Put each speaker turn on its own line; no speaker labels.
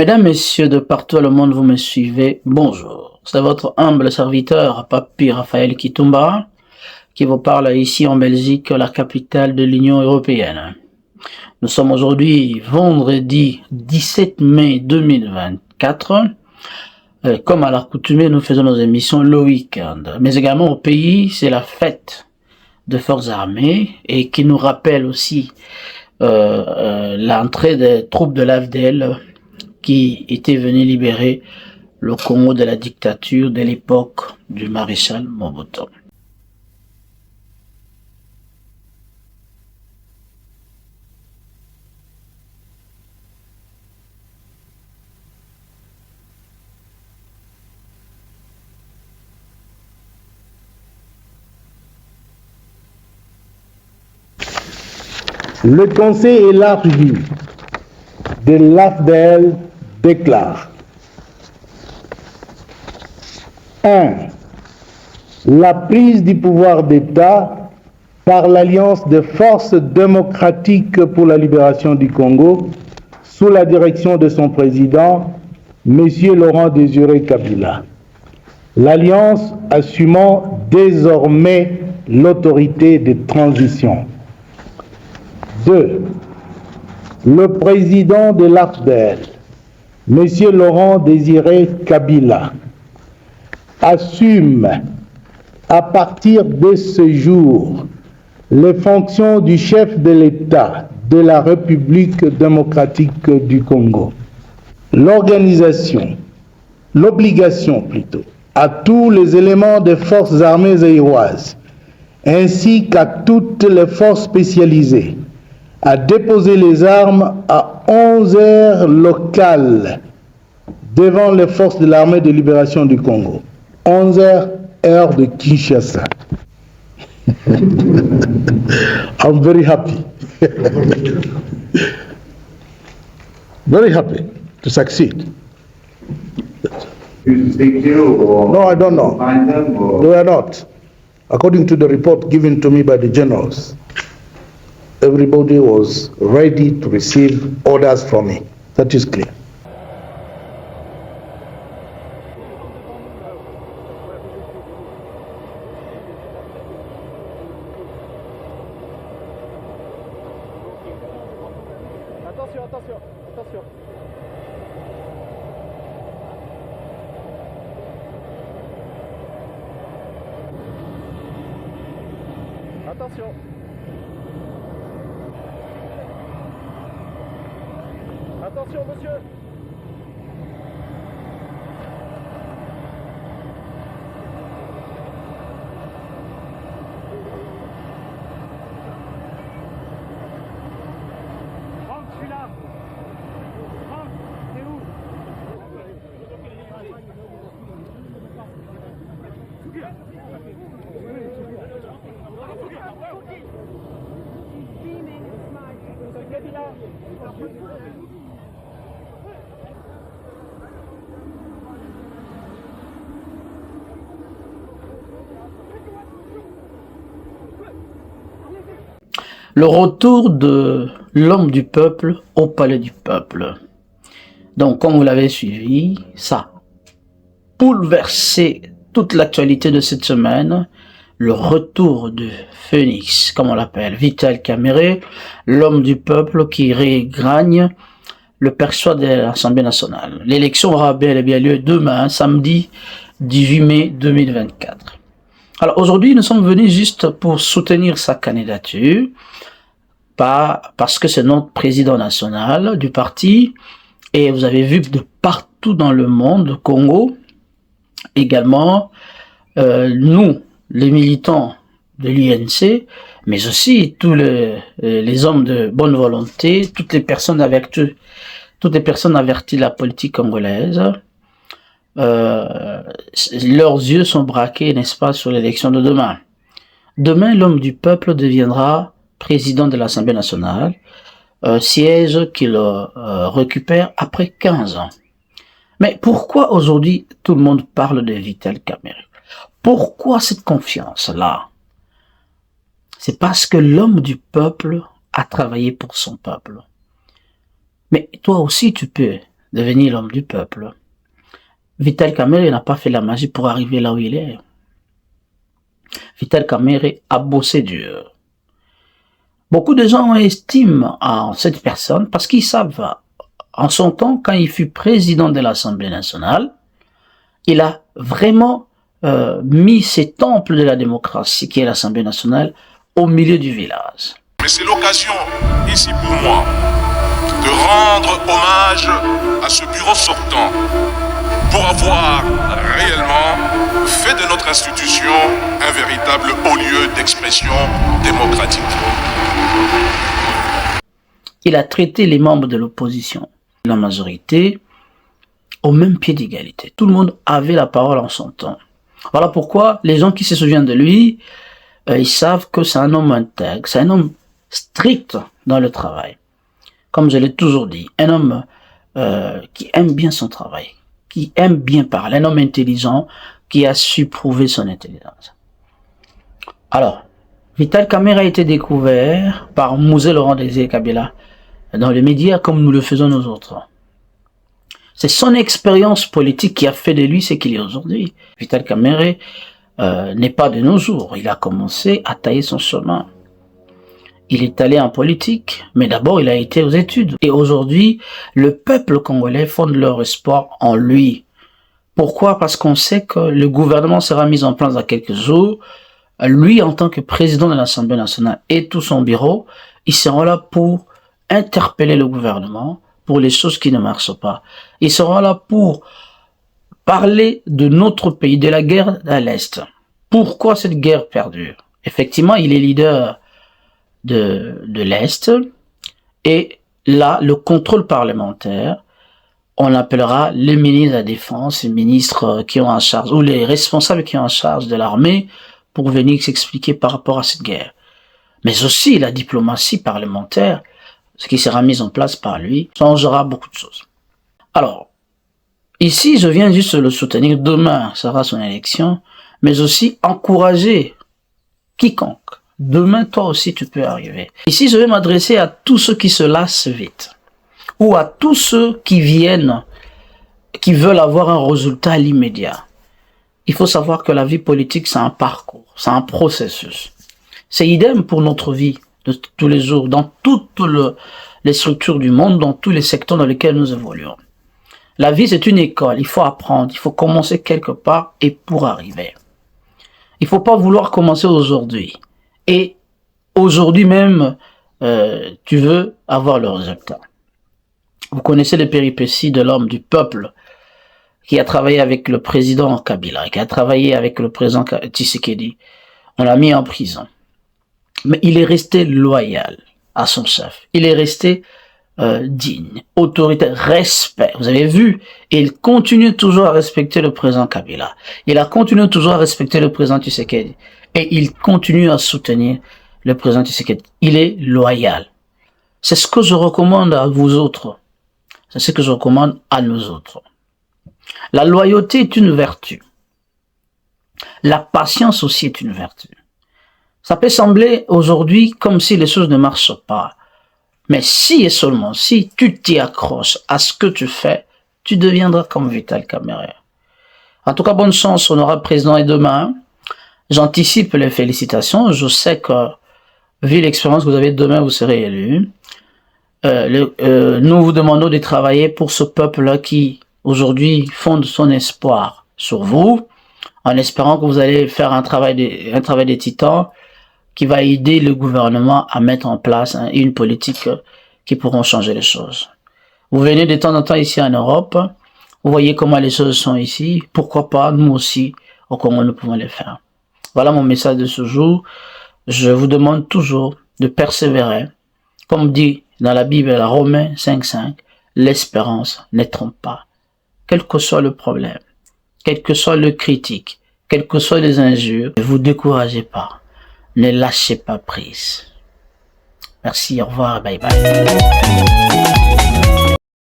Mesdames, Messieurs, de partout dans le monde, vous me suivez, bonjour. C'est votre humble serviteur, Papi Raphaël Kitumba, qui vous parle ici en Belgique, la capitale de l'Union européenne. Nous sommes aujourd'hui vendredi 17 mai 2024. Comme à l'accoutumée, nous faisons nos émissions le week-end. Mais également au pays, c'est la fête de forces armées et qui nous rappelle aussi l'entrée des troupes de l'AFDL qui étaient venues libérer le Congo de la dictature de l'époque du maréchal Mobutu.
Le conseil élargi de l'AFDL déclare 1. La prise du pouvoir d'État par l'Alliance de forces démocratiques pour la libération du Congo sous la direction de son président, M. Laurent Désiré Kabila. L'Alliance assumant désormais l'autorité de transition. 2. Le président de l'AFDL, M. Laurent Désiré Kabila, assume à partir de ce jour les fonctions du chef de l'État de la République démocratique du Congo. L'obligation à tous les éléments des forces armées zaïroises ainsi qu'à toutes les forces spécialisées à déposer les armes à 11 heures locales devant les forces de l'armée de libération du Congo. 11 heures, heure de Kinshasa. I'm very happy. Very happy to succeed.
You speak to or
No, I don't know.
find them or
They were not. According to the report given to me by the generals, everybody was ready to receive orders from me. That is clear.
Attention, attention, attention. Attention. Attention, monsieur. Franck, je suis là. Franck, c'est où?
Le retour de l'homme du peuple au palais du peuple. Donc, comme vous l'avez suivi, ça a bouleversé toute l'actualité de cette semaine. Le retour de Phénix, comme on l'appelle, Vital Kamerhe, l'homme du peuple qui regagne le perchoir de l'Assemblée nationale. L'élection aura bel et bien lieu demain, samedi 18 mai 2024. Alors aujourd'hui, nous sommes venus juste pour soutenir sa candidature, pas parce que c'est notre président national du parti, et vous avez vu de partout dans le monde, Congo, également, nous, les militants de l'UNC, mais aussi tous les hommes de bonne volonté, toutes les personnes averties de la politique congolaise, leurs yeux sont braqués, n'est-ce pas, sur l'élection de demain. Demain, l'homme du peuple deviendra président de l'Assemblée nationale, siège qu'il récupère après 15 ans. Mais pourquoi aujourd'hui tout le monde parle de Vital Kamerhe? Pourquoi cette confiance-là? C'est parce que l'homme du peuple a travaillé pour son peuple. Mais toi aussi tu peux devenir l'homme du peuple. Vital Kamerhe n'a pas fait la magie pour arriver là où il est. Vital Kamerhe a bossé dur. Beaucoup de gens estiment en cette personne parce qu'ils savent, en son temps, quand il fut président de l'Assemblée nationale, il a vraiment mis ces temples de la démocratie, qui est l'Assemblée nationale, au milieu du village.
Mais c'est l'occasion, ici pour moi, de rendre hommage à ce bureau sortant pour avoir réellement fait de notre institution un véritable haut lieu d'expression démocratique.
Il a traité les membres de l'opposition, la majorité, au même pied d'égalité. Tout le monde avait la parole en son temps. Voilà pourquoi les gens qui se souviennent de lui, ils savent que c'est un homme intègre, c'est un homme strict dans le travail. Comme je l'ai toujours dit, un homme qui aime bien son travail, qui aime bien parler, un homme intelligent qui a su prouver son intelligence. Alors, Vital Kamerhe a été découvert par Mouzé Laurent Désiré Kabila dans les médias comme nous le faisons nous autres. C'est son expérience politique qui a fait de lui ce qu'il est aujourd'hui. Vital Kamerhe n'est pas de nos jours. Il a commencé à tailler son chemin. Il est allé en politique, mais d'abord il a été aux études. Et aujourd'hui, le peuple congolais fonde leur espoir en lui. Pourquoi? Parce qu'on sait que le gouvernement sera mis en place dans quelques jours. Lui, en tant que président de l'Assemblée nationale et tout son bureau, ils seront là pour interpeller le gouvernement pour les choses qui ne marchent pas. Ils seront là pour parler de notre pays, de la guerre à l'Est. Pourquoi cette guerre perdure? Effectivement, il est leader de l'Est, et là, le contrôle parlementaire, on appellera les ministres de la Défense, les ministres qui ont en charge, ou les responsables qui ont en charge de l'armée, pour venir s'expliquer par rapport à cette guerre. Mais aussi la diplomatie parlementaire, ce qui sera mis en place par lui, changera beaucoup de choses. Alors, ici, je viens juste le soutenir. Demain sera son élection, mais aussi encourager quiconque. Demain, toi aussi, tu peux arriver. Ici, je vais m'adresser à tous ceux qui se lassent vite, ou à tous ceux qui viennent, qui veulent avoir un résultat à l'immédiat. Il faut savoir que la vie politique, c'est un parcours, c'est un processus. C'est idem pour notre vie de tous les jours, dans toutes les structures du monde, dans tous les secteurs dans lesquels nous évoluons. La vie, c'est une école, il faut apprendre, il faut commencer quelque part et pour arriver. Il faut pas vouloir commencer aujourd'hui. Et aujourd'hui même, tu veux avoir le résultat. Vous connaissez les péripéties de l'homme du peuple qui a travaillé avec le président Kabila, qui a travaillé avec le président Tshisekedi. On l'a mis en prison. Mais il est resté loyal à son chef. Il est resté digne, autoritaire, respect. Vous avez vu, il continue toujours à respecter le président Kabila. Il a continué toujours à respecter le président Tshisekedi. Et il continue à soutenir le président Tshisekedi. Il est loyal. C'est ce que je recommande à vous autres. C'est ce que je recommande à nous autres. La loyauté est une vertu. La patience aussi est une vertu. Ça peut sembler aujourd'hui comme si les choses ne marchent pas. Mais si et seulement si tu t'y accroches à ce que tu fais, tu deviendras comme Vital Kamerhe. En tout cas, bonne chance, honorable président, et demain, j'anticipe les félicitations. Je sais que, vu l'expérience que vous avez, demain vous serez élu. Nous vous demandons de travailler pour ce peuple-là qui, aujourd'hui, fonde son espoir sur vous, en espérant que vous allez faire un travail des titans qui va aider le gouvernement à mettre en place une politique qui pourront changer les choses. Vous venez de temps en temps ici en Europe, vous voyez comment les choses sont ici, pourquoi pas nous aussi, au Congo nous pouvons les faire. Voilà mon message de ce jour. Je vous demande toujours de persévérer. Comme dit dans la Bible, la Romains 5.5, l'espérance ne trompe pas. Quel que soit le problème, quel que soit le critique, quelles que soient les injures, ne vous découragez pas. Ne lâchez pas prise. Merci, au revoir, bye bye.